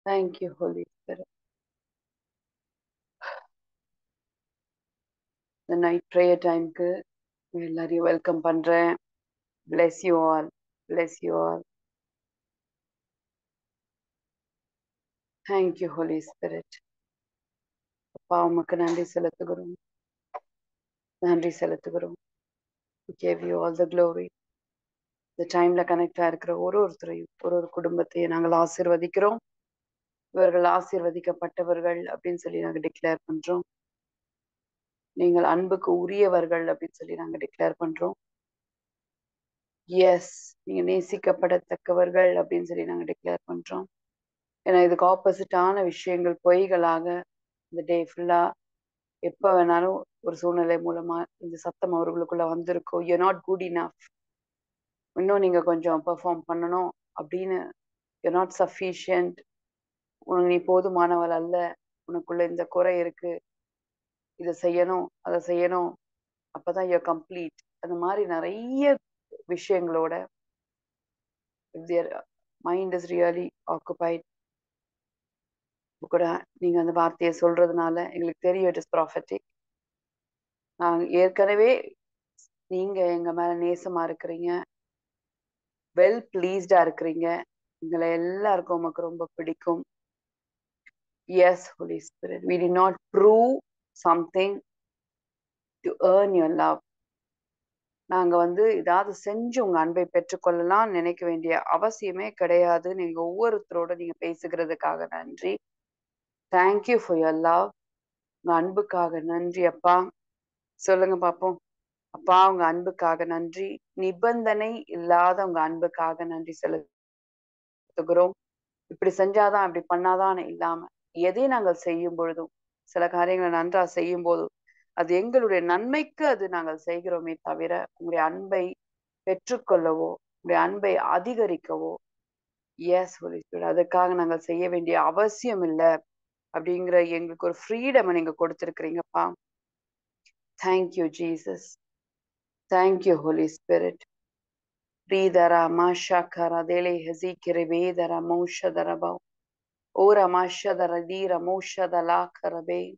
Thank you, Holy Spirit. The night prayer time ku எல்லாரையும் welcome பண்றேன். Bless you all. Bless you all. Thank you, Holy Spirit. அப்பா உமக்கு நன்றி செலுத்துகிறோம். நன்றி செலுத்துகிறோம். We give you all the glory. இந்த டைம்ல கனெக்ட் ஆயிருக்கிற ஒருத்தரையும் ஒரு குடும்பத்தையும் நாங்கள் ஆசீர்வதிக்கிறோம். இவர்கள் ஆசீர்வதிக்கப்பட்டவர்கள் அப்படின்னு சொல்லி நாங்கள் டிக்ளேர் பண்றோம். நீங்கள் அன்புக்கு உரியவர்கள் அப்படின்னு சொல்லி நாங்க டிக்ளேர் பண்றோம். எஸ், நீங்க நேசிக்கப்படத்தக்கவர்கள் அப்படின்னு சொல்லி நாங்க டிக்ளேர் பண்றோம். ஏன்னா இதுக்கு ஆப்போசிட்டான விஷயங்கள் பொய்களாக இந்த டே ஃபுல்லா எப்ப வேணாலும் ஒரு சூழ்நிலை மூலமா இந்த சத்தம் அவர்களுக்குள்ள வந்திருக்கும். யூ நாட் குட் இனஃப், இன்னும் நீங்க கொஞ்சம் பெர்ஃபார்ம் பண்ணணும் அப்படின்னு, யூ நாட் சஃபிஷியன்ட், உனக்கு நீ போதுமானவள் அல்ல, உனக்குள்ள இந்த குறை இருக்கு, இதை செய்யணும் அதை செய்யணும், அப்பதான் யூ கம்ப்ளீட். அந்த மாதிரி நிறைய விஷயங்களோட if their mind is really occupied கூட நீங்க அந்த வார்த்தையை சொல்றதுனால எங்களுக்கு தெரியும் இட் இஸ் ப்ராஃபட்டிக். நாங்க ஏற்கனவே நீங்க எங்க மேல நேசமா இருக்கிறீங்க, வெல் பிளீஸ்டா இருக்கிறீங்க, எங்களை எல்லாருக்கும் உமக்கு ரொம்ப பிடிக்கும். Yes Holi Spirit, we did not prove something to earn your love. நாங்க ஏதாவது செஞ்சு உங்க அன்பை பெற்றுக்கொள்ளலாம் நினைக்க வேண்டிய அவசியமே கிடையாது. நீங்க ஒவ்வொருத்தரோட நீங்க பேசுகிறதுக்காக நன்றி. Thank you for your love. உங்க அன்புக்காக நன்றி அப்பா. சொல்லுங்க பாப்போம். அப்பா உங்க அன்புக்காக நன்றி, நிபந்தனை இல்லாத உங்க அன்புக்காக நன்றி செலுத்துகிறோம். இப்படி செஞ்சாதான் இப்படி பண்ணாதான் இல்லாம எதை நாங்கள் செய்யும் பொழுதும், சில காரியங்களை நன்றா செய்யும் போதும் அது எங்களுடைய நன்மைக்கு அது நாங்கள் செய்கிறோமே தவிர உங்களுடைய அன்பை பெற்றுக்கொள்ளவோ உங்களுடைய அன்பை அதிகரிக்கவோ எஸ் அதுக்காக நாங்கள் செய்ய வேண்டிய அவசியம் இல்லை அப்படிங்கிற எங்களுக்கு ஒரு ஃப்ரீடம் நீங்க கொடுத்திருக்கிறீங்கப்பா. Thank you Jesus. Thank you Holi spirit. Ridara mashakara dele hezikere vedara moshadara ora mashadara dira moshadala karabe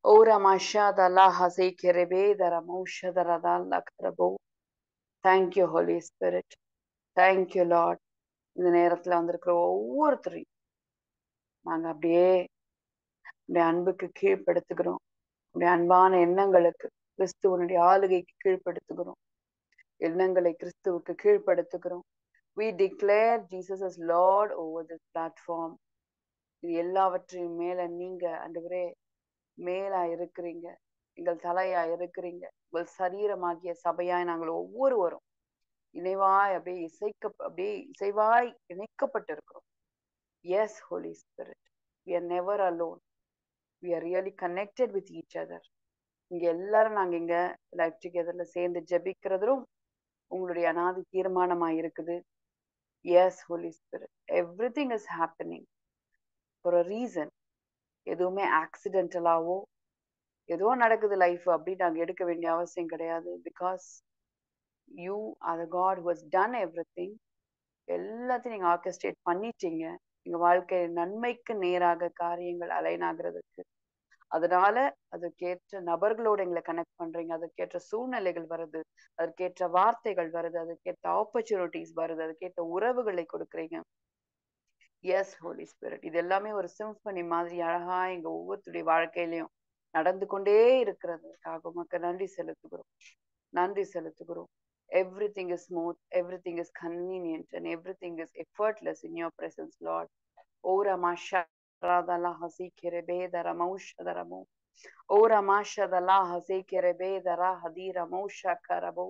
ora mashada la hazikere vedara moshadara dalla karabo. Thank you Holy Spirit. Thank you Lord. இந்த நேரத்துல வந்திருக்கிற ஒவ்வொருத்தரையும் நாங்க அப்படியே உடைய அன்புக்கு கீழ்ப்படுத்துகிறோம். உடைய அன்பான எண்ணங்களுக்கு, கிறிஸ்துவனுடைய ஆளுகைக்கு கீழ்ப்படுத்துகிறோம். எண்ணங்களை கிறிஸ்துவுக்கு கீழ்ப்படுத்துகிறோம். We declare Jesus as Lord over this platform. இது எல்லாவற்றையும் மேல நீங்க ஆண்டவரே மேலா இருக்கிறீங்க, எங்கள் தலையா இருக்கிறீங்க. உங்கள் சரீரமாகிய சபையாய் நாங்கள் ஒவ்வொருவரும் இணைவாய் அப்படியே இசைவாய் இணைக்கப்பட்டிருக்கிறோம். Yes, Holy Spirit. We are never alone. We are really connected with each other. இங்க எல்லாரும் நாங்க இங்க லைஃப் டுகெதர்ல சேர்ந்து ஜெபிக்கிறதும் உங்களுடைய அநாதி தீர்மானமாய் இருக்குது. Yes, Holy Spirit. Everything is happening for a reason. எதுவுமே ஆக்சிடென்டலாவோ ஏதோ நடக்குது லைஃப் அப்படின்னு நாங்க எடுக்க வேண்டிய அவசியம் கிடையாது. Because you are the God who has done everything. எல்லாத்தையும் நீங்க ஆர்கெஸ்ட்ரேட் பண்ணிட்டீங்க எங்க வாழ்க்கை நன்மைக்கு நேராக காரியங்கள் அலைன் ஆகுறதுக்கு. அதனால அதுக்கேற்ற நபர்களோட எங்களை கனெக்ட் பண்றீங்க, அதுக்கேற்ற சூழ்நிலைகள் வருது, அதுக்கேற்ற வார்த்தைகள் வருது, அதுக்கேற்ற ஆப்பர்ச்சுனிட்டிஸ் வருது, அதுக்கேற்ற உறவுகளை கொடுக்குறீங்க. எஸ் ஹோலி ஸ்பிரிட், இது எல்லாமே ஒரு சிம்பனி மாதிரி அழகா எங்க ஒவ்வொருத்தருடைய வாழ்க்கையிலையும் நடந்து கொண்டே இருக்கிறதுக்காக உமக்கு நன்றி செலுத்துகிறோம். நன்றி செலுத்துகிறோம். Everything is smooth, everything is convenient, and everything is effortless in your presence, Lord. Ora masha radala hasikere bedara maushadaramu. Ora masha dala hasikere bedara hadira mausha karabo.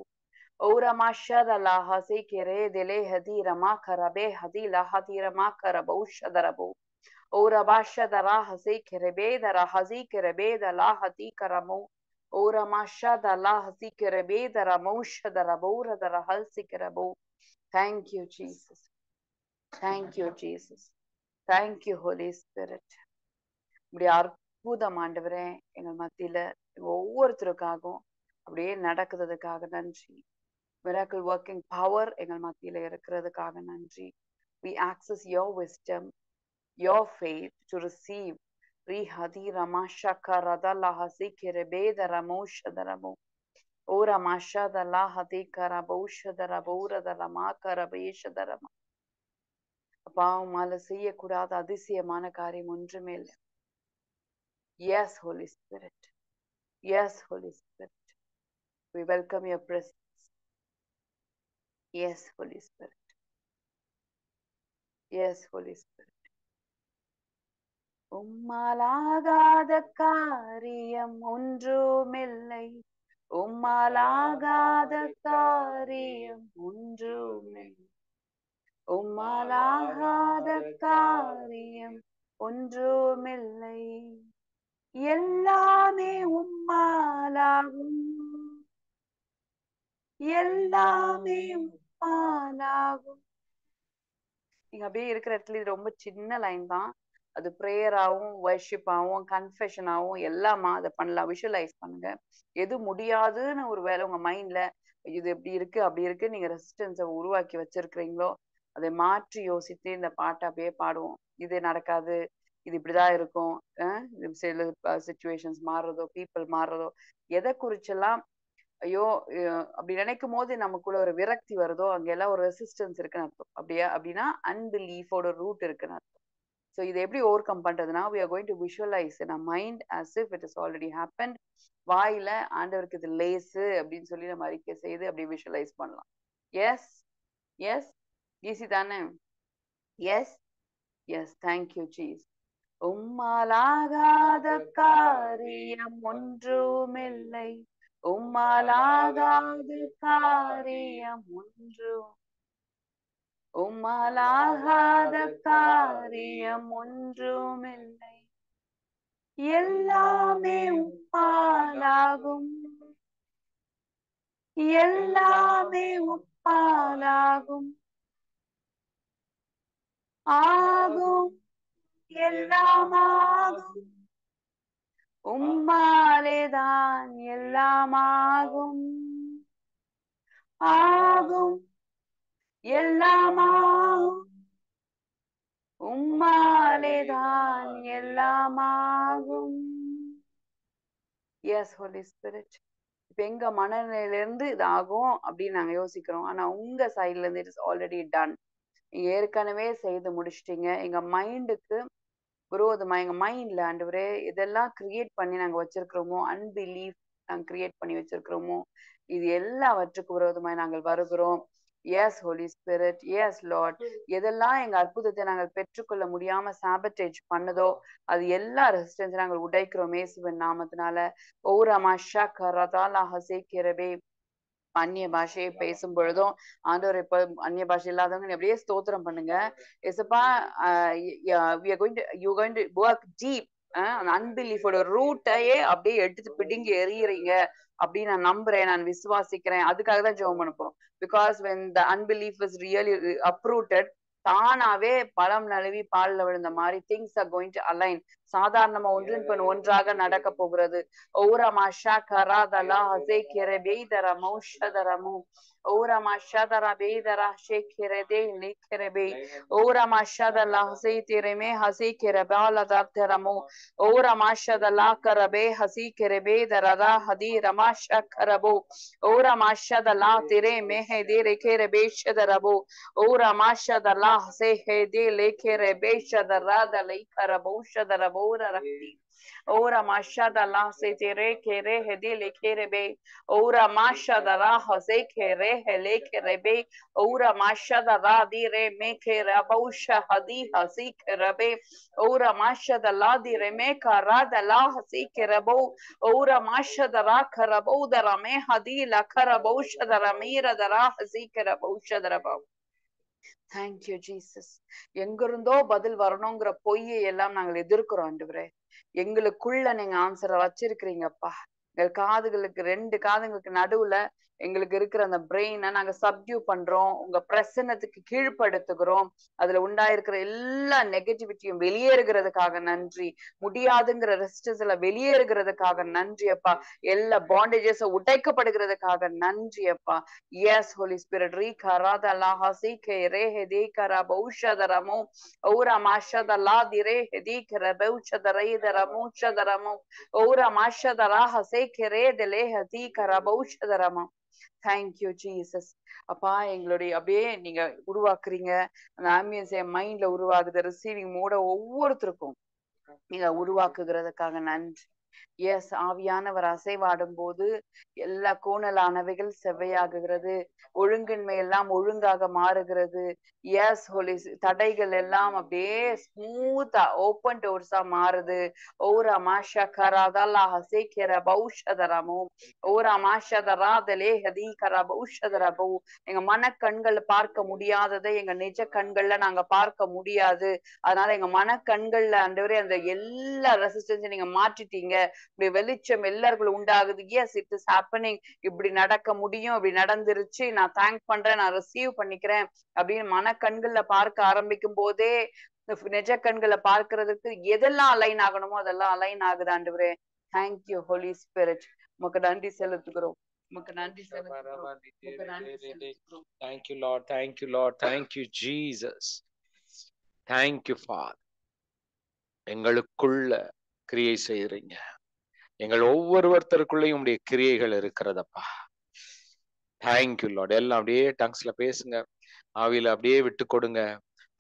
Ora mashada la hasikere dele hadira makarabe hadila hadira makarabo shadarabo. Ora basha dara hasikere bedara hasikere bedala hadikaramo. Ora mashada la hasikere bedara maushadarabu dara halsikarabo. Thank you, Jesus. Thank you, Jesus. Thank you, Holy Spirit. இப்படி அற்புதம் ஆண்டவரே எங்கள் மத்தியில ஒவ்வொருத்தருக்காகவும் அப்படியே நடக்கிறதுக்காக நன்றி. Miracle working power எங்கள் மத்தியில இருக்கிறதுக்காக நன்றி. We access your wisdom. your faith to receive. Rihadi Ramashaka Radalahasi Kirebeda Ramoshadaramu. Ora Mashada Lahati Karaboshadaraboura the Ramaka Rabeshadaram. Apam Malasiya Kurada Adisia Manakari Mundrimil. Yes, Holy Spirit. Yes, Holy Spirit. We welcome your presence. Yes, Holy Spirit. Yes, Holy Spirit. உம்மாலாகாத காரியம் ஒன்றுமில்லை. உம்மாலாகாத காரியம் ஒன்றுமில்லை. உம்மாலாகாத காரியம் ஒன்றுமில்லை. எல்லாமே உம்மாலாகும். எல்லாமே உம்மாலாகும். நீங்க அப்படியே இருக்கிற இடத்துல இது ரொம்ப சின்ன லைன் தான். அது ப்ரேயராகவும் வர்ஷிப்பாகவும் கன்ஃபெஷனாகவும் எல்லாமா அதை பண்ணலாம். விஷுவலைஸ் பண்ணுங்க. எது முடியாதுன்னு ஒரு வேலை உங்க மைண்ட்ல இது எப்படி இருக்கு அப்படி இருக்கு நீங்க ரெசிஸ்டன்ஸை உருவாக்கி வச்சிருக்கிறீங்களோ அதை மாற்றி யோசித்து இந்த பாட்டை அப்படியே பாடுவோம். இது நடக்காது, இது இப்படிதான் இருக்கும், சில சிச்சுவேஷன்ஸ் மாறுறதோ பீப்புள் மாறுறதோ எதை குறிச்செல்லாம் ஐயோ அப்படி நினைக்கும் போது நமக்குள்ள ஒரு விரக்தி வருதோ அங்கெல்லாம் ஒரு ரெசிஸ்டன்ஸ் இருக்குன்னு அர்த்தம். அப்படியா அப்படின்னா அன்பிலீஃபோட ரூட் இருக்குன்னு அர்த்தம். ஸோ இதை எப்படி ஓவர் கம் பண்றதுன்னா we are going to visualize in our mind as if it has already happened. வாயில ஆண்டவருக்கு இது லேசு அப்படின்னு சொல்லி நம்ம அறிக்கை செய்து அப்படி விஷுவலைஸ் பண்ணலாம். எஸ் எஸ் ஈஸி தானே? Yes yes thank you Jesus. உம்மாலாகாத காரியம் ஒன்றுமில்லை. உம்மாலாகாத காரியம் ஒன்றும். உம்மாலாகாத காரியம் ஒன்றுமில்லை. எல்லாமே உம்மாலாகும். எல்லாமே உம்மாலாகும். ஆகும் எல்லாமாகும். உம்மாலேதான் எல்லாமாகும். ஆகும் எல்லாமாகும். உம்மாலேதான் எல்லாமாகும். Yes Holi spirit. இப்ப எங்க மனநிலையில இருந்து இது ஆகும் அப்படின்னு நாங்க யோசிக்கிறோம். ஆனா உங்க சைட்ல இருந்து இட் இஸ் ஆல்ரெடி டன். நீங்க ஏற்கனவே செய்து முடிச்சிட்டீங்க. எங்க மைண்டுக்கு விரோதமா எங்க மைண்ட்ல ஆண்டவரே இதெல்லாம் கிரியேட் பண்ணி நாங்க வச்சிருக்கிறோமோ, அன்பிலீஃப் நாங்க கிரியேட் பண்ணி வச்சிருக்கிறோமோ, இது எல்லாவற்றுக்கும் விரோதமாய் நாங்கள் வருகிறோம். Yes Holi Spirit, yes Lord. எதெல்லாம் எங்க அற்புதத்தை நாங்கள் பெற்றுக்கொள்ள முடியாம சாபட்டேஜ் பண்ணதோ அது எல்லா ரெசிஸ்டன்ஸ் நாங்கள் உடைக்கிறோம் இயேசுவின் நாமத்தினால. ஓரமா ஷக்கரதாலா ஹசேக்கிரபே. அந்நிய பாஷையை பேசும் பொழுதும் ஆண்டவர் இப்ப அந்நிய பாஷை இல்லாதவங்க அப்படியே ஸ்தோத்திரம் பண்ணுங்க. இசப்பா we are going to you going to work deep. அந்த அன்பிலீஃபோட ரூட்டையே அப்படியே எடுத்து பிடுங்கி எறியறீங்க அப்படின்னு நான் நம்புறேன், நான் விசுவாசிக்கிறேன். அதுக்காக தான் ஜெபம் பண்ண போறோம். Because when the unbelief is really uprooted, தானாவே பழம் நழுவி பால்ல விழுந்த மாதிரி things are going to align. சாதாரணமா ஒன்றின் பின் ஒன்றாக நடக்க போகிறது. ஓரா மாஷா கராதலா ஹசே கிரபேதர மௌஷதரமு. ஓரா மாஷதர பேதர ஷே கிரதே லிக்ரபே. ஓரா மாஷதலா ஹசே திரமே ஹசே கிரபால தர்தரமு. ஓரா மாஷதலா கரபே ஹசி கிரபேதரா ஹதி ரமாஷா கரபோ. ஓரா மாஷதலா திரே மேஹதே ரெகேரபேஷதரபோ. ஓரா மாஷதலா Hussey ஹேதே லேகேரபேஷதரா லைகரபோஷதரபோர ரஹதி. Ora mashadala se tere kere hedi lekerebe. Ora mashadala hose kere hele kerebe. Ora mashadala dire me kerabosha hadi hasi kerebe. Ora mashadala dire me karadala hasi kerebo. Ora mashadala karabo dara me hadi la karabosha dara mira dara hasi kerabosha darabo. Thank you Jesus. எங்கிருந்தோ பதில் வரணுங்கிற பொய்யை எல்லாம் நாங்கள் எதிர்க்கிறோம் ஆண்டவரே. எங்களுக்குள்ள நீங்க ஆன்சரை வச்சிருக்கிறீங்கப்பா. எங்கள் காதுகளுக்கு 2 காதுங்களுக்கு நடுவுல எங்களுக்கு இருக்கிற அந்த பிரெயினை நாங்க சப்டியூ பண்றோம், உங்க பிரசன்னத்துக்கு கீழ்ப்படுத்துகிறோம். அதுல உண்டாயிருக்கிற எல்லா நெகட்டிவிட்டியும் வெளியேறுகிறதுக்காக நன்றி. முடியாதுங்கிற ரெஸ்டர்ஸ்ல வெளியேறுகிறதுக்காக நன்றி அப்பா. எல்லா பாண்டேஜஸ் உடைக்கப்படுகிறதுக்காக நன்றி அப்பா. எஸ் ஹோலி ஸ்பிரிட் ரீ கராத லாஹாசி கே ரே ஹெதி கரா பௌஷதரமோ ஓரா மாஷதலா திரே ஹெதி கர பௌஷதரை தரமோ ஷதரமோ ஓரா மாஷதரா ஹசே கரே தெலே ஹதி கரா பௌஷதரமோ. Thank you Jesus. அப்பா எங்களுடைய அப்படியே நீங்க உருவாக்குறீங்க, அந்த ஆம்பியன்ஸ் என் மைண்ட்ல உருவாகுது. ரிசீவிங் மோட ஒவ்வொருத்தருக்கும் நீங்க உருவாக்குகிறதுக்காக நன்றி. எஸ் ஆவியானவர் அசைவாடும் போது எல்லா கோணலானவைகள் செவ்வையாகுகிறது, ஒழுங்கின்மை எல்லாம் ஒழுங்காக மாறுகிறது. எஸ் ஹோலி தடைகள் எல்லாம் அப்படியே ஸ்மூத்தா ஓப்பன் டோர்ஸா மாறுது. ஓரா மாஷா கராதல்லா ஹசேக்கிற பௌஷதரமோ ஓரா மாஷதராதலே ஹதி கரா பௌஷதரபோ. எங்க மனக்கண்கள் பார்க்க முடியாததை எங்க நிஜ கண்கள்ல நாங்க பார்க்க முடியாது. அதனால எங்க மனக்கண்கள்ல ஆண்டவரே அந்த எல்லா ரெசிஸ்டன்ஸையும் நீங்க மாற்றிட்டீங்க. இப்படி வெளிச்சம் எல்லாருக்குள்ள உண்டாகுது. S it is happening. இப்படி நடக்க முடியும், இப்படி நடந்துருச்சு, நான் தேங்க் பண்றேன், நான் ரிசீவ் பண்ணிக்கிறேன் அப்படின்னு மனக்கண்கள்ல பார்க்க ஆரம்பிக்கும் போதே நிஜ கண்களை பார்க்கறதுக்கு எதெல்லாம் அலைன் ஆகணுமோ அதெல்லாம் அலைன் ஆகுது ஆண்டவரே. Thank you Holi Spirit. உமக்கு நன்றி செலுத்துகிறோம், உமக்கு நன்றி செலுத்துகிறோம், உமக்கு நன்றி செலுத்துகிறோம். Thank you Lord, thank you Lord, thank you Jesus, thank you Father. எங்களுக்குள்ள கிரியை செய்யறீங்க, எங்கள் ஒவ்வொருத்தருக்குள்ளேயும் உடைய கிரியைகள் இருக்கிறதப்பா. Thank you Lord. எல்லாம் அப்படியே டங்ஸ்ல பேசுங்க, ஆவியில அப்படியே விட்டு கொடுங்க.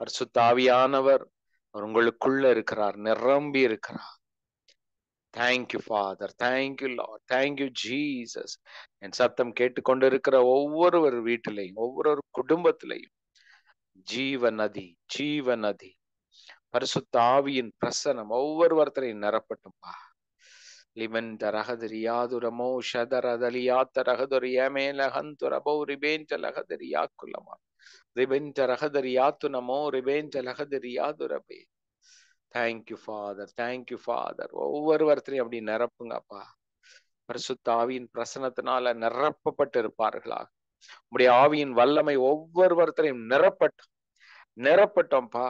பரிசுத்த ஆவியானவர் உங்களுக்குள்ள இருக்கிறார், நிரம்பி இருக்கிறார். Thank you father, thank you lord, thank you Jesus. என் சத்தம் கேட்டுக்கொண்டு இருக்கிற ஒவ்வொரு வீட்டிலையும் ஒவ்வொரு குடும்பத்திலையும் ஜீவ நதி, ஜீவ நதி, பரிசுத்த ஆவியின் பிரசனம் ஒவ்வொருவரையும் நிரப்பட்டும்பா. லிமென்ட ரகதரியாதுரமோ ஷதரதலியாத்த ரகதரியாமேலகந்துரபோ ரிபேன்ட லகதரியாக்குலமா ரிபென்ட ரகதரியாத்துனமோ ரிபேன்ட லகதரியாதுரபே. Thank you father, thank you father. ஒவ்வொருவரையும் அப்படி நிரப்புங்கப்பா. பரிசுத்த ஆவியின் பிரசனத்தினால நிரப்பப்பட்டு இருப்பார்களாக. உடைய ஆவியின் வல்லமை ஒவ்வொருவரையும் நிரப்பட்டோம்ப்பா.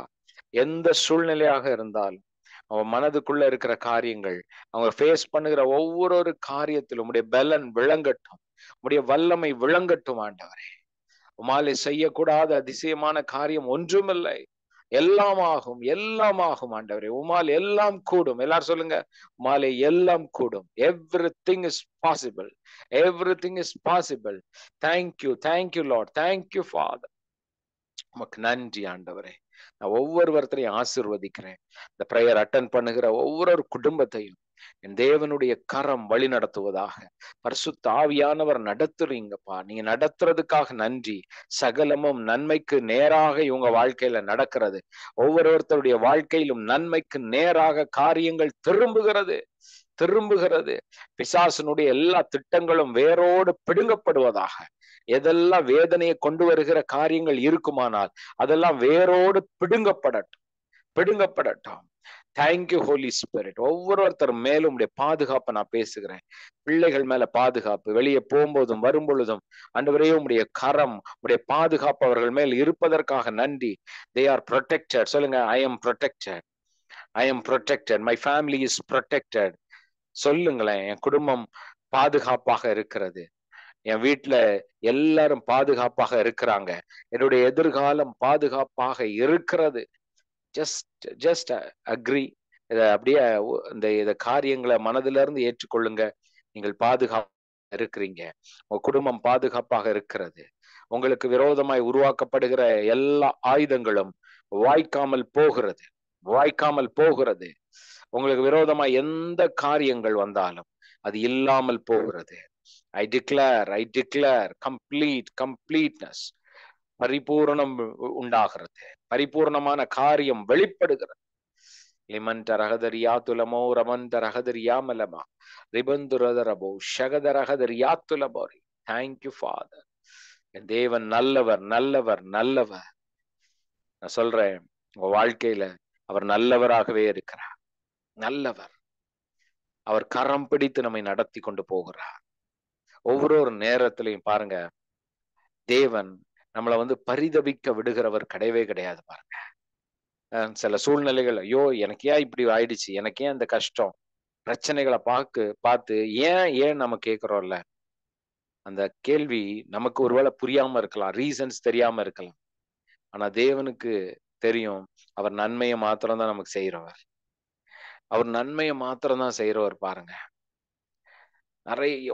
எந்த சூழ்நிலையாக இருந்தாலும் அவன் மனதுக்குள்ள இருக்கிற காரியங்கள், அவங்க ஃபேஸ் பண்ணுகிற ஒவ்வொரு காரியத்திலும் உடைய பலன் விளங்கட்டும், உடைய வல்லமை விளங்கட்டும் ஆண்டவரே. உமாலே செய்யக்கூடாத அதிசயமான காரியம் ஒன்றுமில்லை, எல்லாமாகும், எல்லாமாகும் ஆண்டவரே. உமால் எல்லாம் கூடும். எல்லாரும் சொல்லுங்க, உமாலே எல்லாம் கூடும். Everything is possible, everything is possible. Thank you, thank you lord, thank you father. உமக்கு நன்றி ஆண்டவரே. நான் ஒவ்வொருவரையும் ஆசீர்வதிக்கிறேன். இந்த பிரேயர் அட்டன் பண்ணுகிற ஒவ்வொரு குடும்பத்தையும் என் தேவனுடைய கரம் வழி நடத்துவதாக. பரிசுத்த ஆவியானவர் நடத்துறீங்கப்பா, நீங்க நடத்துறதுக்காக நன்றி. சகலமும் நன்மைக்கு நேராக இவங்க வாழ்க்கையில நடக்கிறது. ஒவ்வொருத்தருடைய வாழ்க்கையிலும் நன்மைக்கு நேராக காரியங்கள் திரும்புகிறது. பிசாசனுடைய எல்லா திட்டங்களும் வேரோடு பிடுங்கப்படுவதாக. எதெல்லாம் வேதனையை கொண்டு வருகிற காரியங்கள் இருக்குமானால் அதெல்லாம் வேரோடு பிடுங்கப்படட்டும். Thank you Holi spirit. ஒவ்வொருத்தர் மேலும் உடைய பாதுகாப்பை நான் பேசுகிறேன். பிள்ளைகள் மேல பாதுகாப்பு, வெளியே போகும்போதும் வரும்பொழுதும் ஆண்டவரே உடைய கரம், உடைய பாதுகாப்பு அவர்கள் மேல் இருப்பதற்காக நன்றி. They are protected. சொல்லுங்க, I am protected, I am protected, my family is protected. சொல்லுங்களேன், என் குடும்பம் பாதுகாப்பாக இருக்கிறது, என் வீட்டுல எல்லாரும் பாதுகாப்பாக இருக்கிறாங்க, என்னுடைய எதிர்காலம் பாதுகாப்பாக இருக்கிறது. Just agree. இத அப்படியே இந்த காரியங்களை மனதில இருந்து ஏற்றுக்கொள்ளுங்க. நீங்கள் பாதுகாப்பாக இருக்கிறீங்க, உங்க குடும்பம் பாதுகாப்பாக இருக்கிறது. உங்களுக்கு விரோதமாய் உருவாக்கப்படுகிற எல்லா ஆயுதங்களும் வாய்க்காமல் போகிறது. உங்களுக்கு விரோதமாய் எந்த காரியங்கள் வந்தாலும் அது இல்லாமல் போகிறது. I declare completeness. பரிபூர்ணம் உண்டாகிறது, பரிபூர்ணமான காரியம் வெளிப்படுகிறது. லிமந்த ரகதரியா துலமோ ரமந்த ரகதரியாமலமா ரிபந்துரதரபோ ஷகதரகதரியாத்துலபோரி. Thank you father. என் தேவன் நல்லவர், நல்லவர், நல்லவர். நான் சொல்றேன், உங்க வாழ்க்கையில அவர் நல்லவராகவே இருக்கிறார். நல்லவர். அவர் கரம் பிடித்து நம்மை நடத்தி கொண்டு போகிறார். ஒவ்வொரு நேரத்திலையும் பாருங்க, தேவன் நம்மளை வந்து பரிதபிக்க விடுகிறவர் கிடையவே கிடையாது பாருங்க. சில சூழ்நிலைகள், ஐயோ எனக்கு ஏன் இப்படி ஆயிடுச்சு, எனக்கு ஏன் இந்த கஷ்டம், பிரச்சனைகளை பார்த்து ஏன் ஏன் நம்ம கேட்கிறோம்ல, அந்த கேள்வி நமக்கு ஒருவேளை புரியாம இருக்கலாம், ரீசன்ஸ் தெரியாம இருக்கலாம். ஆனா தேவனுக்கு தெரியும், அவர் நன்மையை மாத்திரம் தான் நமக்கு செய்யறவர். அவர் நன்மையை மாத்திரம் தான் செய்யறவர் பாருங்க.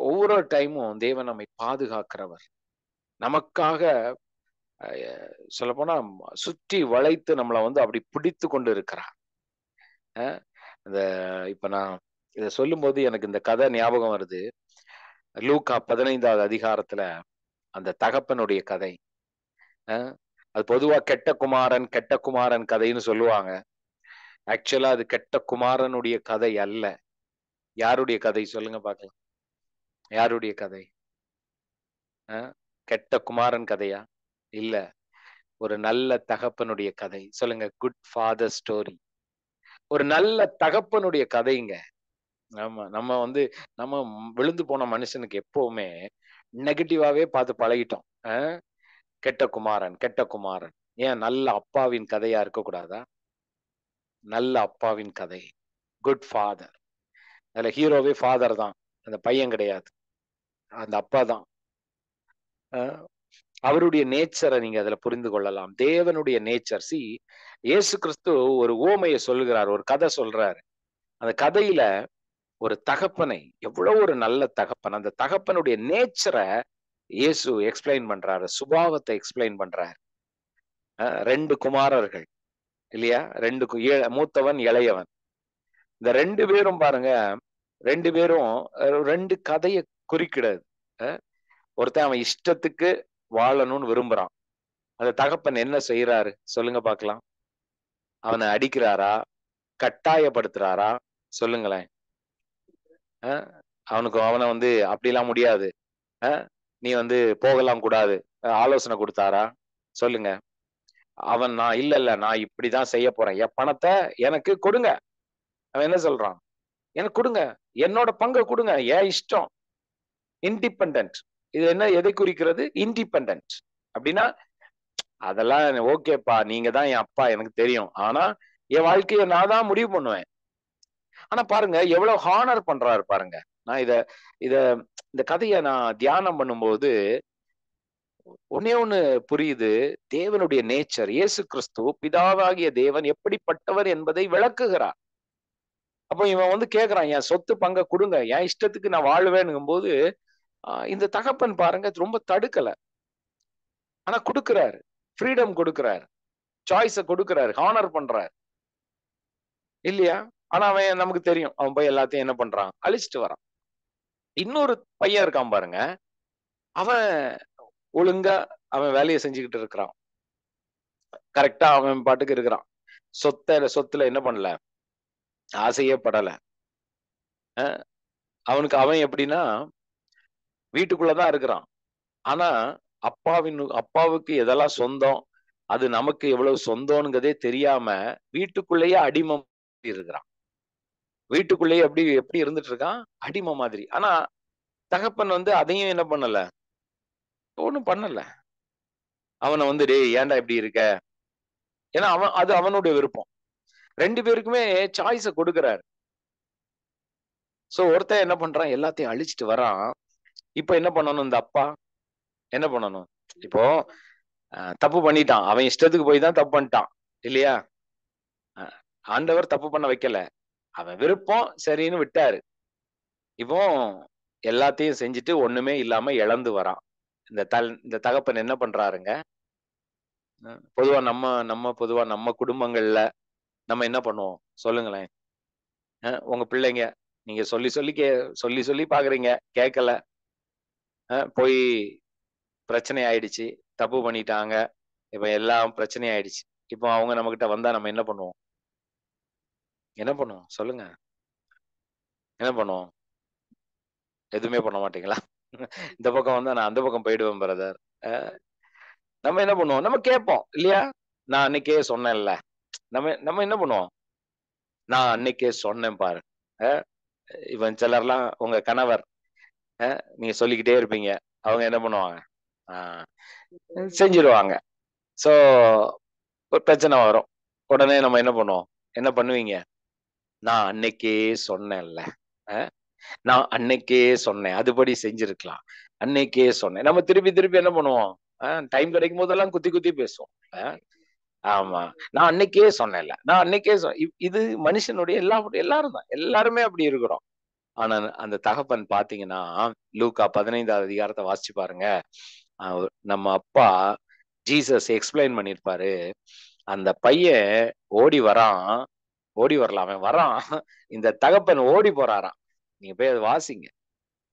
ஒவ்வொரு டைமும் தேவன் நம்மை பாதுகாக்கிறவர். நமக்காக சொல்ல போனா சுற்றி வளைத்து நம்மளை வந்து அப்படி பிடித்து கொண்டு இருக்கிறார். இந்த இப்ப நான் இதை சொல்லும் போது எனக்கு இந்த கதை ஞாபகம் வருது. லூக்கா 15வது அதிகாரத்துல அந்த தகப்பனுடைய கதை. அது பொதுவா கெட்ட குமாரன் கதைன்னு சொல்லுவாங்க. ஆக்சுவலா அது கெட்ட குமாரனுடைய கதை அல்ல. யாருடைய கதை சொல்லுங்க பார்க்கலாம்? யாருடைய கதை? கெட்ட குமாரன் கதையா? இல்ல, ஒரு நல்ல தகப்பனுடைய கதை. சொல்லுங்க, குட் ஃபாதர் ஸ்டோரி. ஒரு நல்ல தகப்பனுடைய கதைங்க. ஆமா, நம்ம வந்து நம்ம விழுந்து போன மனுஷனுக்கு எப்பவுமே நெகட்டிவாவே பார்த்து பழகிட்டோம். கெட்ட குமாரன். ஏன் நல்ல அப்பாவின் கதையா இருக்கக்கூடாதா? நல்ல அப்பாவின் கதை, குட் ஃபாதர். அதுல ஹீரோவே ஃபாதர் தான், அந்த பையன் கிடையாது, அந்த அப்பா தான். அவருடைய நேச்சரை நீங்க அதுல புரிந்து கொள்ளலாம். தேவனுடைய நேச்சர். இயேசு கிறிஸ்து ஒரு ஓமையை சொல்லுகிறார், ஒரு கதை சொல்றாரு. அந்த கதையில ஒரு தகப்பனை, எவ்வளவு ஒரு நல்ல தகப்பன், அந்த தகப்பனுடைய நேச்சரை இயேசு எக்ஸ்பிளைன் பண்றாரு, சுபாவத்தை எக்ஸ்பிளைன் பண்றாரு. 2 குமாரர்கள் இல்லையா? 2 மூத்தவன் இளையவன். இந்த 2 பேரும் பாருங்க, 2 பேரும் 2 கதையை குறிக்கிறது. ஒருத்தன் அவன் இஷ்டத்துக்கு வாழணும்னு விரும்புறான். அந்த தகப்பன் என்ன செய்யறாரு சொல்லுங்க பார்க்கலாம்? அவனை அடிக்கிறாரா, கட்டாயப்படுத்துறாரா? சொல்லுங்களேன். அவனை வந்து அப்படிலாம் முடியாது, நீ வந்து போகலாம் கூடாது, ஆலோசனை கொடுத்தாரா? சொல்லுங்க. நான் இல்ல நான் இப்படிதான் செய்ய போறேன், என் பணத்தை எனக்கு கொடுங்க. அவன் என்ன சொல்றான்? எனக்கு கொடுங்க, என்னோட பங்கை கொடுங்க, ஏன் இஷ்டம். இண்டிபெண்டன்ட். இது என்ன, எதை குறிக்கிறது? இண்டிபெண்டன்ட் அப்படின்னா, அதெல்லாம் ஓகேப்பா, நீங்க தான் என் அப்பா, எனக்கு தெரியும், ஆனா என் வாழ்க்கையை நான் தான் முடிவு பண்ணுவேன். ஆனா பாருங்க எவ்வளவு ஹானர் பண்றாரு பாருங்க. நான் இந்த கதையை நான் தியானம் பண்ணும்போது ஒன்னே ஒண்ணு புரியுது. தேவனுடைய நேச்சர், இயேசு கிறிஸ்து பிதாவாகிய தேவன் எப்படிப்பட்டவர் என்பதை விளக்குகிறார். அப்போ இவன் வந்து கேக்குறான், என் சொத்து பங்கை கொடுங்க, என் இஷ்டத்துக்கு நான் வாழுவேன்னும் போது இந்த தகப்பன் பாருங்க ரொம்ப தடுக்கல, ஆனா கொடுக்கிறாரு, ஃப்ரீடம் கொடுக்கிறாரு, சாய்ஸ கொடுக்கிறாரு, ஹானர் பண்றாரு இல்லையா? ஆனா அவன், நமக்கு தெரியும், அவன் போய் எல்லாத்தையும் என்ன பண்றான், அழிச்சிட்டு வரான். இன்னொரு பையன் இருக்கான் பாருங்க, அவன் ஒழுங்கா அவன் வேலையை செஞ்சுக்கிட்டு இருக்கிறான், கரெக்டா அவன் பாட்டுக்கு இருக்கிறான், சொத்துல என்ன பண்ணல, ஆசையே படல. அவன் எப்படின்னா வீட்டுக்குள்ளதான் இருக்கிறான், ஆனா அப்பாவுக்கு எதெல்லாம் சொந்தம், அது நமக்கு எவ்வளவு சொந்தம்ங்கிறதே தெரியாம வீட்டுக்குள்ளேயே அடிமை இருக்கிறான். வீட்டுக்குள்ளேயே எப்படி இருந்துட்டு இருக்கான், அடிமை மாதிரி. ஆனா தகப்பன் வந்து அதையும் என்ன பண்ணல, ஒண்ணும் பண்ணல. அவனை வந்து டேய் ஏன்டா இப்படி இருக்க, ஏன்னா அது அவனுடைய விருப்பம். 2 பேருக்குமே சாய்ஸ கொடுக்கிறாரு. சோ ஒருத்தன் என்ன பண்றான், எல்லாத்தையும் அழிச்சிட்டு வரான். இப்ப என்ன பண்ணணும் இந்த அப்பா, என்ன பண்ணணும்? இப்போ தப்பு பண்ணிட்டான், அவன் இஷ்டத்துக்கு போய் தான் தப்பு பண்ணிட்டான் இல்லையா? ஆண்டவர் தப்பு பண்ண வைக்கல, அவன் விருப்பம் சரின்னு விட்டாரு. இப்போ எல்லாத்தையும் செஞ்சுட்டு ஒண்ணுமே இல்லாம இழந்து வரான். இந்த தகப்பன் என்ன பண்றாருங்க? பொதுவா நம்ம குடும்பங்கள்ல நம்ம என்ன பண்ணுவோம் சொல்லுங்களேன்? உங்க பிள்ளைங்க நீங்க சொல்லி பாக்குறீங்க, கேட்கல, போய் பிரச்சனை ஆயிடுச்சு, தப்பு பண்ணிட்டாங்க, இப்ப எல்லாம் பிரச்சனை ஆயிடுச்சு. இப்போ அவங்க நம்ம கிட்ட வந்தா நம்ம என்ன பண்ணுவோம்? சொல்லுங்க, என்ன பண்ணுவோம்? எதுவுமே பண்ண மாட்டீங்களா? இந்த பக்கம் வந்தா நான் அந்த பக்கம் போயிடுவேன் பிரதர். நம்ம என்ன பண்ணுவோம், நம்ம கேட்போம் இல்லையா? நான் அன்னைக்கே சொன்னேன்ல, நம்ம என்ன பண்ணுவோம், நான் அன்னைக்கே சொன்னேன் பாரு. இவன் சிலர்லாம், உங்க கணவர் நீங்க சொல்லிக்கிட்டே இருப்பீங்க, அவங்க என்ன பண்ணுவாங்க, செஞ்சிருவாங்க. சோ ஒரு பிரச்சனை வரும். உடனே நம்ம என்ன பண்ணுவோம், என்ன பண்ணுவீங்க, நான் அன்னைக்கே சொன்னேன்ல, நான் அன்னைக்கே சொன்னேன், அதுபடி செஞ்சிருக்கலாம், அன்னைக்கே சொன்னேன். நம்ம திருப்பி திருப்பி என்ன பண்ணுவோம், டைம் கிடைக்கும் போதெல்லாம் குத்தி குத்தி பேசுவோம். ஆமா, நான் அன்னைக்கே சொன்னேன்ல, நான் அன்னைக்கே இது மனுஷனுடைய எல்லாரும் தான், எல்லாருமே அப்படி இருக்கிறோம். ஆனா அந்த தகப்பன் பாத்தீங்கன்னா, லூக்கா 15வது அதிகாரத்தை வாசிச்சு பாருங்க. நம்ம அப்பா ஜீசஸ் எக்ஸ்பிளைன் பண்ணிருப்பாரு. அந்த பையன் ஓடி வரான், ஓடி வரலாம், அவன் வரான், இந்த தகப்பன் ஓடி போறாராம். நீங்க போய் அதை வாசிங்க,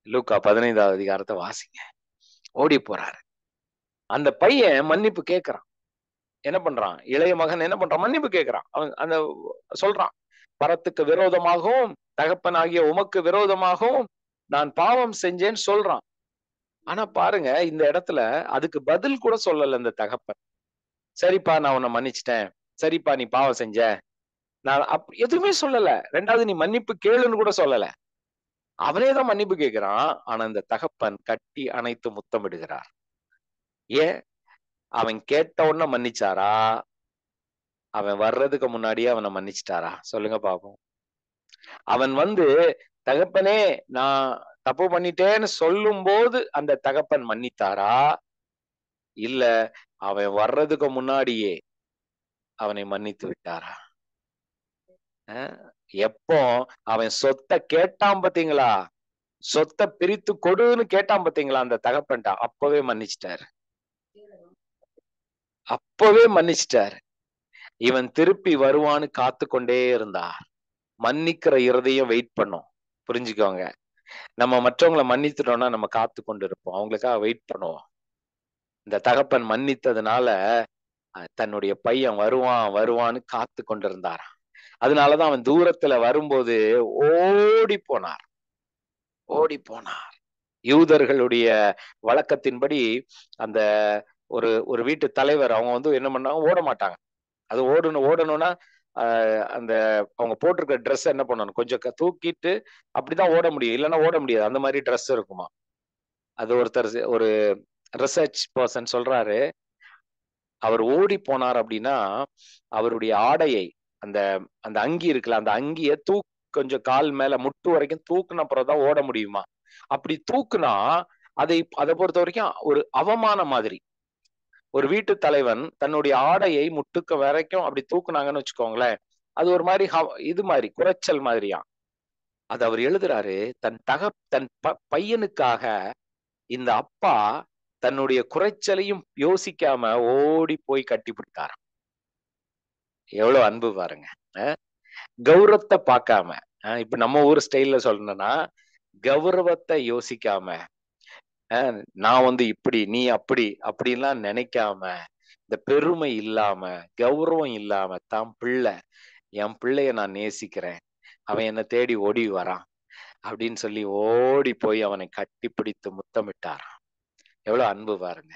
லூக்கா 15வது அதிகாரத்தை வாசிங்க. ஓடி போறாரு. அந்த பையன் மன்னிப்பு கேட்கிறான். என்ன பண்றான், இளைய மகன் என்ன பண்றான், மன்னிப்பு கேட்கிறான். அவன் அந்த சொல்றான், பரத்துக்கு விரோதமாகவும் தகப்பனாகிய உமக்கு விரோதமாகவும் நான் பாவம் செஞ்சேன்னு சொல்றான். ஆனா பாருங்க, இந்த இடத்துல அதுக்கு பதில் கூட சொல்லல இந்த தகப்பன். சரிப்பா, நான் உன்னை மன்னிச்சிட்டேன், சரிப்பா நீ பாவம் செஞ்ச, நான் எதுவுமே சொல்லல. ரெண்டாவது நீ மன்னிப்பு கேளுன்னு கூட சொல்லல. அவனேதான் மன்னிப்பு கேட்கிறான். ஆனா இந்த தகப்பன் கட்டி அணைத்து முத்தமிடுகிறார். ஏன், அவன் கேட்ட உடனே மன்னிச்சாரா, அவன் வர்றதுக்கு முன்னாடியே அவனை மன்னிச்சிட்டாரா? சொல்லுங்க பாப்போம். அவன் தகப்பனே நான் தப்பு பண்ணிட்டேன்னு சொல்லும் போது அந்த தகப்பன் மன்னித்தாரா, இல்ல அவன் வர்றதுக்கு முன்னாடியே அவனை மன்னித்து விட்டாரா? எப்போ அவன் சொத்தை கேட்டான் பாத்தீங்களா, சொத்தை பிரித்து கொடுன்னு கேட்டான் பாத்தீங்களா அந்த தகப்பன்டா, அப்பவே மன்னிச்சிட்டாரு. அப்பவே மன்னிச்சிட்டாரு. இவன் திருப்பி வருவான்னு காத்து கொண்டே இருந்தார். மன்னிக்கிற இருதயம் வெயிட் பண்ணும். புரிஞ்சுக்கோங்க, நம்ம மற்றவங்களை மன்னித்துட்டோம்னா நம்ம காத்து கொண்டு இருப்போம், அவங்களுக்காக வெயிட் பண்ணுவோம். இந்த தகப்பன் மன்னித்ததுனால தன்னுடைய பையன் வருவான் வருவான்னு காத்து கொண்டிருந்தாராம். அதனாலதான் அவன் தூரத்துல வரும்போது ஓடி போனார், ஓடி போனார். யூதர்களுடைய வழக்கத்தின்படி அந்த ஒரு வீட்டு தலைவர் அவங்க என்ன பண்ணாங்க, ஓட மாட்டாங்க. அது ஓடணும்னா அந்த அவங்க போட்டிருக்க ட்ரெஸ் என்ன பண்ணணும், கொஞ்சம் தூக்கிட்டு அப்படிதான் ஓட முடியும், இல்லைன்னா ஓட முடியாது. அந்த மாதிரி ட்ரெஸ் இருக்குமா. அது ஒருத்தர் ஒரு ரிசர்ச் பர்சன் சொல்றாரு, அவர் ஓடி போனார் அப்படின்னா அவருடைய ஆடையை, அந்த அந்த அங்கி இருக்குல்ல, அந்த அங்கிய கொஞ்சம் கால் மேல முட்டு வரைக்கும் தூக்குன அப்புறம் தான் ஓட முடியுமா. அப்படி தூக்குனா அதை பொறுத்த வரைக்கும் ஒரு அவமானம் மாதிரி. ஒரு வீட்டு தலைவன் தன்னுடைய ஆடையை முட்டுக்க வரைக்கும் அப்படி தூக்குனாங்கன்னு வச்சுக்கோங்களேன், அது ஒரு மாதிரி இது மாதிரி குறைச்சல் மாதிரியா. அது அவர் எழுதுறாரு, தன் பையனுக்காக இந்த அப்பா தன்னுடைய குறைச்சலையும் யோசிக்காம ஓடி போய் கட்டி பிடித்தாராம். எவ்வளவு அன்பு பாருங்க. கௌரவத்தை பார்க்காம, இப்ப நம்ம ஊர் ஸ்டைல்ல சொல்லணும்னா கௌரவத்தை யோசிக்காம, நான் இப்படி நீ அப்படி அப்படின்லாம் நினைக்காம, இந்த பெருமை இல்லாம கௌரவம் இல்லாம, தான் பிள்ளை, என் பிள்ளைய நான் நேசிக்கிறேன், அவன் என்னை தேடி ஓடி வரான் அப்படின்னு சொல்லி ஓடி போய் அவனை கட்டி பிடித்து முத்தமிட்டாராம். எவ்வளவு அன்பு பாருங்க.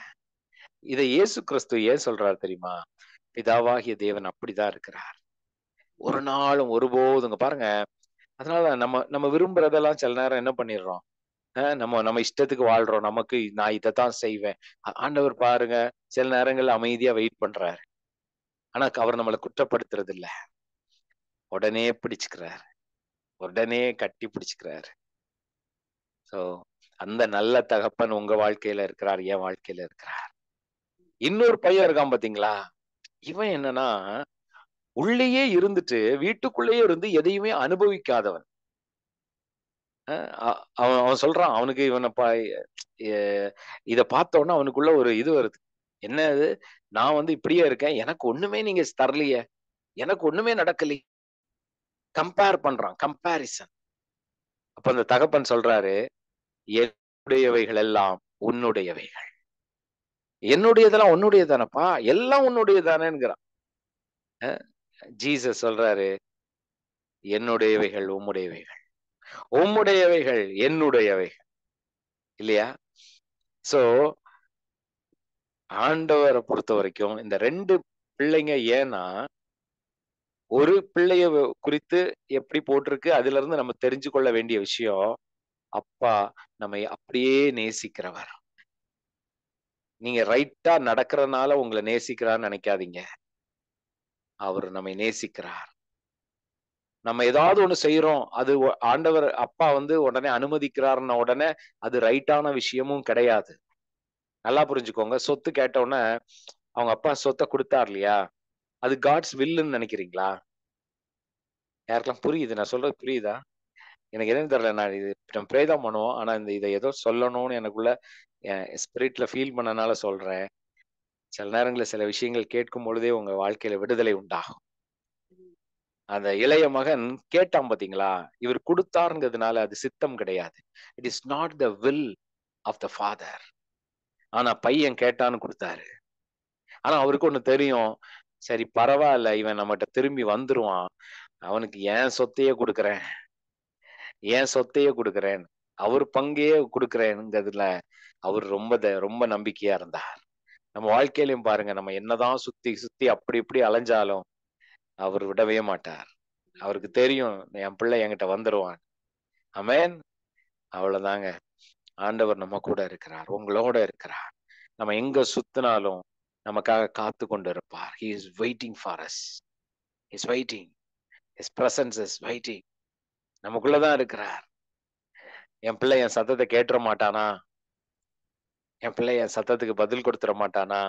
இதை இயேசு கிறிஸ்து ஏன் சொல்றாரு தெரியுமா? பிதாவாகிய தேவன் அப்படிதான் இருக்கிறார், ஒரு நாளும் ஒருபோதுங்க பாருங்க. அதனால நம்ம விரும்புறதெல்லாம் சில நேரம் என்ன பண்ணிடுறோம், நம்ம இஷ்டத்துக்கு வாழ்றோம். நமக்கு நான் இதைத்தான் செய்வேன். ஆண்டவர் பாருங்க சில நேரங்கள்ல அமைதியா வெயிட் பண்றாரு. ஆனா அவர் நம்மளை குற்றப்படுத்துறது இல்ல, உடனே பிடிச்சுக்கிறாரு, உடனே கட்டி பிடிச்சுக்கிறாரு. சோ அந்த நல்ல தகப்பன் உங்க வாழ்க்கையில இருக்கிறார், என் வாழ்க்கையில இருக்கிறார். இன்னொரு பையன் இருக்கான் பாத்தீங்களா, இவன் என்னன்னா உள்ளேயே இருந்துட்டு வீட்டுக்குள்ளேயே இருந்து எதையுமே அனுபவிக்காதவன். அவன் சொல்றான், அவனுக்கு இவனை இத பார்த்த உடனே அவனுக்குள்ள ஒரு இது வருது, என்ன அது, நான் இப்படியே இருக்கேன், எனக்கு ஒண்ணுமே நீங்க தரலையே, எனக்கு ஒண்ணுமே நடக்கலையே. கம்பேர் பண்றான், கம்பாரிசன். அப்ப அந்த தகப்பன் சொல்றாரு, என்னுடையவைகள் எல்லாம் உன்னுடையவைகள், என்னுடையதெல்லாம் உன்னுடையதானப்பா, எல்லாம் உன்னுடையதானேங்கிறான். ஜீசஸ் சொல்றாரு, என்னுடையவைகள் உம்முடையவைகள், உம்முடையவைகள் என்னுடையவைகள், இல்லையா? சோ ஆண்டவரை பொறுத்த வரைக்கும் இந்த ரெண்டு பிள்ளைங்க, ஏன்னா ஒரு பிள்ளைய குறித்து எப்படி போட்டிருக்கு, அதுல இருந்து நம்ம தெரிஞ்சு கொள்ள வேண்டிய விஷயம், அப்பா நம்மை அப்படியே நேசிக்கிறவர். நீங்க ரைட்டா நடக்கிறதுனால உங்களை நேசிக்கிறான்னு நினைக்காதீங்க. அவர் நம்மை நேசிக்கிறார். நம்ம ஏதாவது ஒண்ணு செய்யறோம், அது ஆண்டவர் அப்பா உடனே அனுமதிக்கிறாருன்ன உடனே அது ரைட்டான விஷயமும் கிடையாது. நல்லா புரிஞ்சுக்கோங்க. சொத்து கேட்ட உடனே அவங்க அப்பா சொத்தை கொடுத்தார் இல்லையா, அது காட்ஸ் வில்லுன்னு நினைக்கிறீங்களா? யாருக்கெல்லாம் புரியுது நான் சொல்றது? புரியுதா? எனக்கு என்னன்னு தெரியல. நான் இது நம்ம ப்ரே தான் பண்ணுவோம். ஆனா இதை ஏதோ சொல்லணும்னு எனக்குள்ள ஸ்பிரிட்ல ஃபீல் பண்ணனால சொல்றேன். சில நேரங்களில் சில விஷயங்கள் கேட்கும் பொழுதே உங்க வாழ்க்கையில விடுதலை உண்டாகும். அந்த இளைய மகன் கேட்டான் பாத்தீங்களா, இவர் கொடுத்தாருங்கிறதுனால அது சித்தம் கிடையாது. It is not the will of the father. ஆனா பையன் கேட்டான்னு கொடுத்தாரு. ஆனா அவருக்கு ஒண்ணு தெரியும், சரி பரவாயில்ல, இவன் நம்மகிட்ட திரும்பி வந்துருவான், அவனுக்கு ஏன் சொத்தையே கொடுக்குறேன், ஏன் சொத்தையே கொடுக்குறேன், அவர் பங்கையே கொடுக்குறேன்ங்கிறதுல அவர் ரொம்ப நம்பிக்கையா இருந்தார். நம்ம வாழ்க்கையிலையும் பாருங்க, நம்ம என்னதான் சுத்தி சுத்தி அப்படி இப்படி அலைஞ்சாலும் அவர் விடவே மாட்டார். அவருக்கு தெரியும் என் பிள்ளை என்கிட்ட வந்துருவான். ஆமென். அவ்வளவுதாங்க. ஆண்டவர் நம்ம கூட இருக்கிறார், உங்களோட இருக்கிறார். நம்ம எங்க சுத்தினாலும் நமக்காக காத்து கொண்டு இருப்பார். He is waiting for us. He is waiting. His presence is waiting. நமக்குள்ளதான் இருக்கிறார். என் பிள்ளை என் சத்தத்தை கேட்டுற மாட்டானா, என் பிள்ளை என் சத்தத்துக்கு பதில் கொடுத்துட மாட்டானா?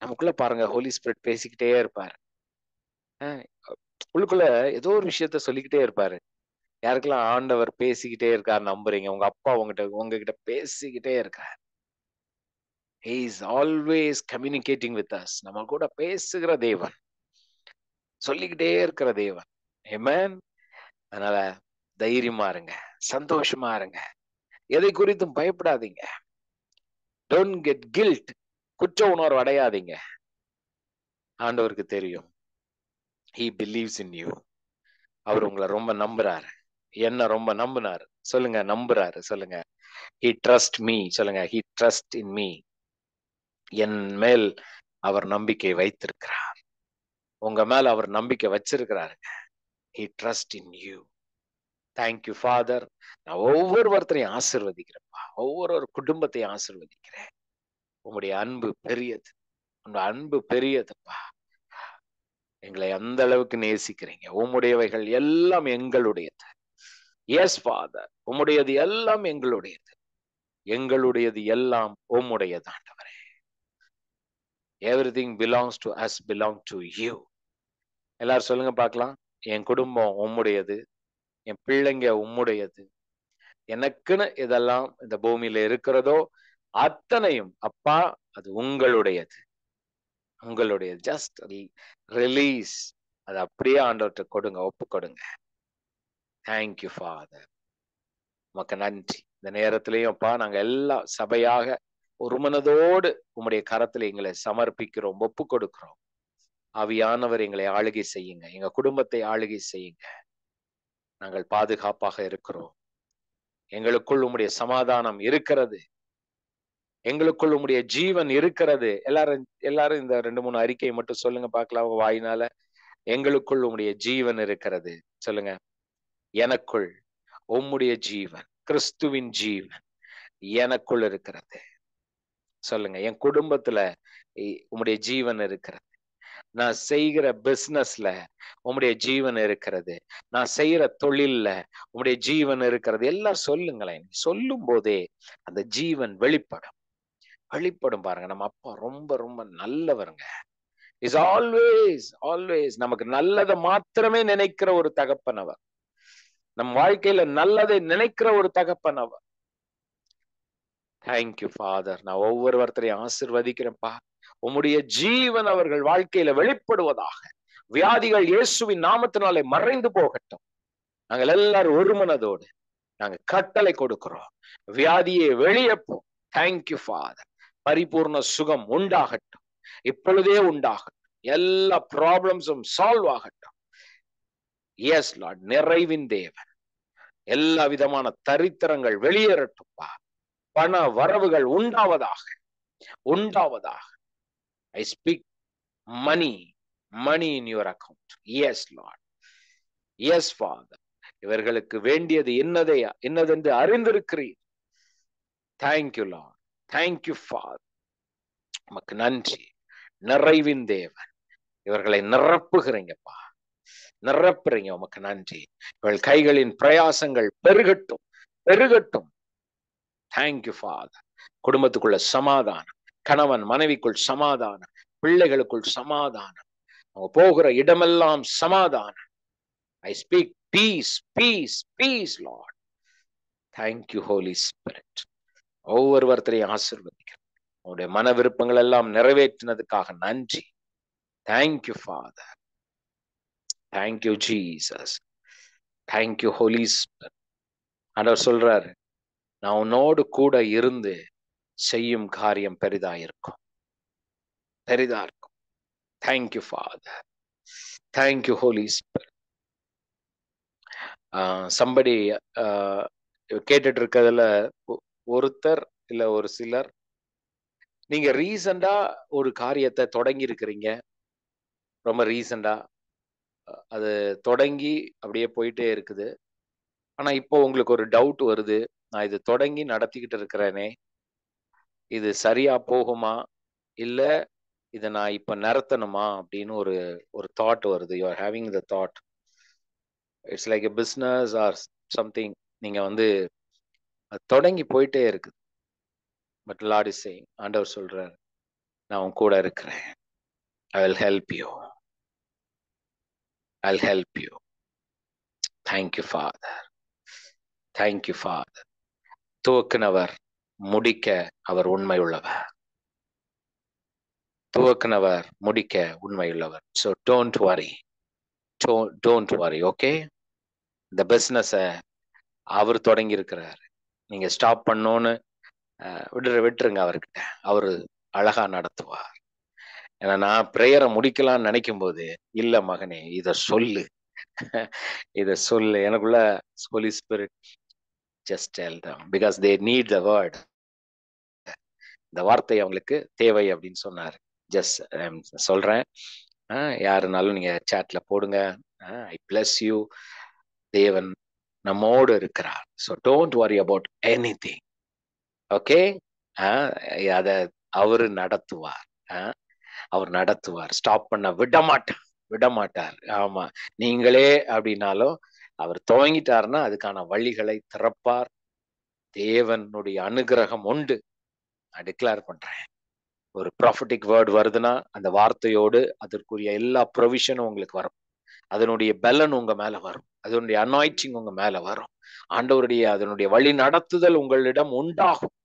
நமக்குள்ள பாருங்க, ஹோலி ஸ்பிரிட் பேசிக்கிட்டே இருப்பார். உள்ளுக்குள்ள ஏதோ ஒரு விஷயத்த சொல்லிக்கிட்டே இருப்பாரு. யாருக்கெல்லாம் ஆண்டவர் பேசிக்கிட்டே இருக்கார் நம்புறீங்க? உங்க அப்பா உங்ககிட்ட பேசிக்கிட்டே இருக்கார். He is always communicating with us. நம்ம கூட பேசுகிற தேவன், சொல்லிக்கிட்டே இருக்கிற தேவன். Amen. அதனால தைரியமா இருங்க, சந்தோஷமா இருங்க, எதை குறித்தும் பயப்படாதீங்க. Don't get guilt. குற்ற உணர்வு அடையாதீங்க. ஆண்டவருக்கு தெரியும். He believes in you. அவர் உங்களை ரொம்ப நம்புறாரு, என்ன ரொம்ப நம்பினாரு. சொல்லுங்க, நம்புறாரு. சொல்லுங்க, he trust me. சொல்லுங்க, he trust in me. என் மேல் அவர் நம்பிக்கை வைத்திருக்கிறார். உங்க மேல அவர் நம்பிக்கை வச்சிருக்கிறாருங்க. He trust in you. Thank you Father. நான் ஒவ்வொருத்தரையும் ஆசீர்வதிக்கிறேன்ப்பா, ஒவ்வொரு குடும்பத்தையும் ஆசீர்வதிக்கிறேன். உங்களுடைய அன்பு பெரியது, உங்க அன்பு பெரியதுப்பா. எங்களை அந்த அளவுக்கு நேசிக்கிறீங்க. உம்முடையவைகள் எல்லாம் எங்களுடையது. எஸ் ஃபாதர், உம்முடையது எல்லாம் எங்களுடையது, எங்களுடையது எல்லாம் உம்முடையது ஆண்டவரே. Everything belongs to us, belong to you. எல்லாரும் சொல்லுங்க பார்க்கலாம். என் குடும்பம் உம்முடையது, என் பிள்ளைங்க உம்முடையது, எனக்குன்னு இதெல்லாம் இந்த பூமியில இருக்கிறதோ அத்தனையும் அப்பா அது உங்களுடையது, உங்களுடையது. ஜஸ்ட் ரிலீஸ், அது அப்படியே ஆண்டவர்கிட்ட கொடுங்க, ஒப்பு கொடுங்க. Thank you father. உமக்கு நன்றி. இந்த நேரத்திலையும் அப்பா நாங்க எல்லாம் சபையாக ஒரு மனதோடு உம்முடைய கரத்துல எங்களை சமர்ப்பிக்கிறோம், ஒப்பு கொடுக்கிறோம். ஆவியானவர் எங்களை ஆளுகை செய்யுங்க, எங்க குடும்பத்தை ஆளுகை செய்யுங்க. நாங்கள் பாதுகாப்பாக இருக்கிறோம். எங்களுக்குள் உம்முடைய சமாதானம் இருக்கிறது, எங்களுக்குள் உம்முடைய ஜீவன் இருக்கிறது. எல்லாரும் இந்த 2-3 அறிக்கையை மட்டும் சொல்லுங்க பார்க்கலாம் வாயினால. எங்களுக்குள் உம்முடைய ஜீவன் இருக்கிறது. சொல்லுங்க, எனக்குள் உம்முடைய ஜீவன், கிறிஸ்துவின் ஜீவன் எனக்குள் இருக்கிறது. சொல்லுங்க, என் குடும்பத்துல உம்முடைய ஜீவன் இருக்கிறது. நான் செய்கிற பிசினஸ்ல உம்முடைய ஜீவன் இருக்கிறது. நான் செய்யற தொழில்ல உம்முடைய ஜீவன் இருக்கிறது. எல்லாம் சொல்லுங்களேன். சொல்லும் போதே அந்த ஜீவன் வெளிப்படும், வெளிப்படும். பாருங்க, நம்ம அப்பா ரொம்ப ரொம்ப நல்லவருங்க. இஸ் ஆல்வேஸ் ஆல்வேஸ் நமக்கு நல்லதை மாத்திரமே நினைக்கிற ஒரு தகப்பன் அவர். நம் வாழ்க்கையில நல்லதை நினைக்கிற ஒரு தகப்பன் அவர். Thank you father. நான் ஒவ்வொருத்தரையும் ஆசீர்வதிக்கிறேன்ப்பா. உம்முடைய ஜீவன் அவர்கள் வாழ்க்கையில வெளிப்படுவதாக. வியாதிகள் இயேசுவின் நாமத்தினாலே மறைந்து போகட்டும். நாங்கள் எல்லாரும் ஒரு மனதோடு நாங்க கட்டளை கொடுக்கிறோம், வியாதியை வெளியே போ. Thank you father. பரிபூர்ண சுகம் உண்டாகட்டும், இப்பொழுதே உண்டாகட்டும். எல்லா ப்ராப்ளம்ஸும் சால்வ் ஆகட்டும். எஸ் லார்ட், நிறைவின் தேவன். எல்லா விதமான தரித்திரங்கள் வெளியேறட்டும்பா. பண வரவுகள் உண்டாவதாக, உண்டாவதாக. I speak money in your account. Yes Lord. Yes Father. இவர்களுக்கு வேண்டியது என்னதென்று அறிந்திருக்கிறீர். Thank you lord, thank you father. உமக்கு நன்றி. நிறைவின் தேவன், இவர்களை நிரப்புகிறீங்கப்பா, நிரப்புறீங்க. உமக்கு நன்றி. இவள் கைகளின் பிரயாசங்கள் பெருகட்டும், பெருகட்டும். Thank you father. குடும்பத்துக்குள்ள சமாதானம், கணவன் மனைவிக்குள் சமாதானம், பிள்ளைகளுக்குள் சமாதானம், அவங்க போகிற இடமெல்லாம் சமாதானம். I speak peace, peace, peace, Lord. Thank you, Holy Spirit. ஒவ்வொருவரையும் ஆசீர்வதிக்கிறேன். உங்களுடைய மன விருப்பங்கள் எல்லாம் நிறைவேற்றினதுக்காக நன்றி. Thank you, Father. Thank you, Jesus. Thank you, Holy Spirit. ஆண்டவர் சொல்றாரு, நான் உன்னோடு கூட இருந்து செய்யும் காரியம் பெரிதா இருக்கும், பெரிதா இருக்கும். Thank you, Father. Thank you, Holy Spirit. somebody கேட்டுட்டு இருக்கிறதுல ஒருத்தர் இல்ல ஒரு சிலர், நீங்க ரீசண்டா ஒரு காரியத்தை தொடங்கி இருக்கிறீங்க, ரொம்ப ரீசண்டா அது தொடங்கி அப்படியே போயிட்டே இருக்குது. ஆனா இப்போ உங்களுக்கு ஒரு டவுட் வருது, நான் இது தொடங்கி நடத்திக்கிட்டு இருக்கிறேனே, இது சரியா போகுமா இல்ல இதை நான் இப்ப நிறுத்தணுமா அப்படின்னு ஒரு தாட் வருது. You are having the thought, it's like a business or something. நீங்க வந்து தொடங்கி போயிட்டே இருக்குது. பட் லார்ட் இஸ் சேயிங், ஆண்டவர் சொல்றார், நான் உன் கூட இருக்கிறேன். I will help you. I'll help you. Thank you, Father. Thank you, Father. துவக்கினவர் முடிக்க அவர் உண்மை உள்ளவர். துவக்கினவர் முடிக்க உண்மை உள்ளவர். So don't worry. Don't worry, okay? இந்த பிசினஸ அவர் தொடங்கி இருக்கிறார். நீங்க ஸ்டாப் பண்ணோன்னு விட்டுருங்க அவர்கிட்ட. அவரு அழகா நடத்துவார். ஏன்னா நான் பிரேயரை முடிக்கலாம்னு நினைக்கும் போது, இல்ல மகனே இத சொல்லு, இத சொல்லு. எனக்குள்ள Holy Spirit, just tell them because they need the word. இந்த வார்த்தை அவங்களுக்கு தேவை அப்படின்னு சொன்னார். ஜஸ்ட் சொல்றேன், யாருனாலும் நீங்க சாட்ல போடுங்க. I bless you. தேவன் நம்மோடு இருக்கிறார். So don't worry about anything. Okay? அத அவரு நடத்துவார். அவர் நடத்துவார். ஸ்டாப் பண்ண விட மாட்டார். ஆமா, நீங்களே அப்படின்னாலும் அவர் துவங்கிட்டாருன்னா அதுக்கான வழிகளை திறப்பார். தேவனுடைய அனுகிரகம் உண்டு. நான் டிக்ளேர் பண்றேன். ஒரு ப்ராஃபட்டிக் வேர்ட் வருதுன்னா அந்த வார்த்தையோடு அதற்குரிய எல்லா ப்ரொவிஷனும் உங்களுக்கு வரும். அதனுடைய பலன் உங்க மேல வரும். அதனுடைய அனாயிட்டிங் உங்க மேல வரும். ஆண்டவருடைய அதனுடைய வழி நடத்துதல் உங்களிடம் உண்டாகும்.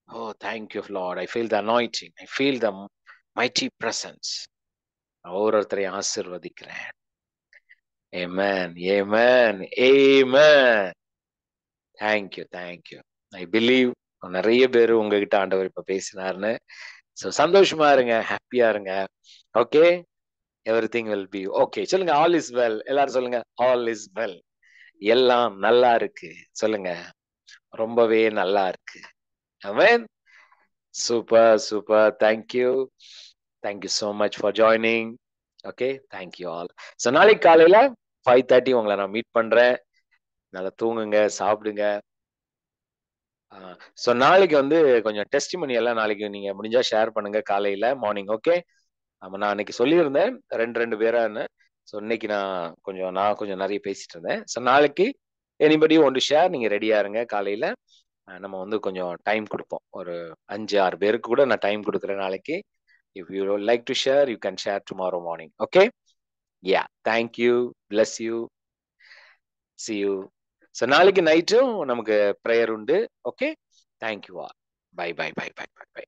Oh, thank you, Lord. I feel the anointing. I feel the mighty presence. ஒவ்வொருத்தரையும் ஆசீர்வதிக்கிறேன். Amen. Amen. Amen. Thank you. Thank you. I believe நிறைய பேர் உங்ககிட்ட ஆண்டவர் இப்ப பேசினாருன்னு. ஸோ சந்தோஷமா இருங்க, ஹாப்பியா இருங்க. Okay, everything will be okay. சொல்லுங்க, ஆல் இஸ் வெல். எல்லாரும் சொல்லுங்க, ஆல் இஸ் வெல். எல்லாம் நல்லா இருக்கு. சொல்லுங்க, ரொம்பவே நல்லா இருக்கு. Amen. Super super. Thank you. Thank you so much for joining. Okay, thank you all. So நாளைக்கு காலையில 5:30 உங்களை நான் மீட் பண்றேன். நல்லா தூங்குங்க, சாப்பிடுங்க. ஸோ நாளைக்கு வந்து கொஞ்சம் டெஸ்டிமனி எல்லாம் நாளைக்கு நீங்க முடிஞ்சா ஷேர் பண்ணுங்க காலையில மார்னிங். ஓகே, நான் அன்னைக்கு சொல்லியிருந்தேன் 2 பேரான்னு. ஸோ இன்னைக்கு நான் கொஞ்சம் நிறைய பேசிட்டு இருந்தேன். ஸோ நாளைக்கு எனிபடி ஒன்று ஷேர், நீங்க ரெடியா இருங்க. காலையில நம்ம வந்து கொஞ்சம் டைம் கொடுப்போம். ஒரு 5-6 பேருக்கு கூட நான் டைம் கொடுக்குறேன் நாளைக்கு. If you like to share, you can share tomorrow morning. Okay, yeah, thank you, bless you, see you. So நாளைக்கு நைட்டும் நமக்கு ப்ரேயர் உண்டு. Okay, thank you all. Bye bye bye bye bye by.